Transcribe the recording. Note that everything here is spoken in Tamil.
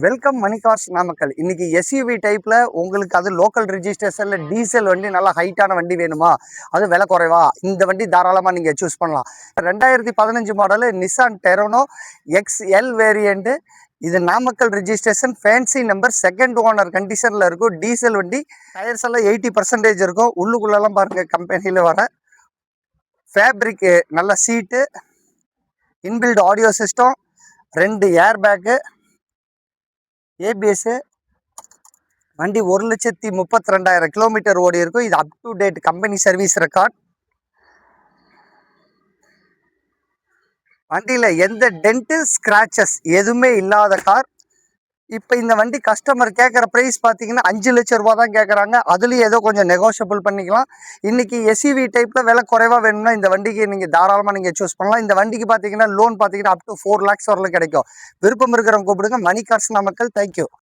வெல்கம் மணி கார்ஸ் நாமக்கல். இன்னைக்கு எஸ்யூவி டைப்ல உங்களுக்கு அது லோக்கல் ரெஜிஸ்ட்ரேஷன்ல டீசல் வண்டி நல்லா ஹைட்டான வண்டி வேணுமா, அது விலை குறைவா, இந்த வண்டி தாராளமாக நீங்கள் சூஸ் பண்ணலாம். 2015 மாடலு நிசான் டெரோனோ XL வேரியண்ட்டு. இது Namakkal registration, fancy number, second owner கண்டிஷனில் இருக்கும். டீசல் வண்டி. டயர்ஸ் எல்லாம் 80% இருக்கும். உள்ளுக்குள்ளெல்லாம் பாருங்கள், கம்பெனியில் வர ஃபேப்ரிக்கு நல்ல seat, inbuilt audio system, 2 air bag, ABS. வண்டி 1,32,000 கிலோமீட்டர் ஓடி இருக்கும். இது up to date company service record. வண்டியில் எந்த டென்ட்டு ஸ்க்ராச்சஸ் எதுவுமே இல்லாத கார். இப்போ இந்த வண்டி கஸ்டமர் கேட்குற ப்ரைஸ் பார்த்தீங்கன்னா 5 லட்ச ரூபா தான் கேட்குறாங்க. அதுலேயும் ஏதோ கொஞ்சம் நெகோஷியபிள் பண்ணிக்கலாம். இன்றைக்கி எஸ்யூவி டைப்பில் விலை குறைவாக வேணும்னா இந்த வண்டிக்கு நீங்கள் தாராளமாக நீங்கள் சூஸ் பண்ணலாம். இந்த வண்டிக்கு பார்த்தீங்கன்னா லோன் பார்த்தீங்கன்னா அப் டு 4 lakhs வரல கிடைக்கும். விருப்பம் இருக்கிறவங்க கூப்பிடுங்க. மணி கார்ஸ் நாமக்கல். தேங்க்யூ.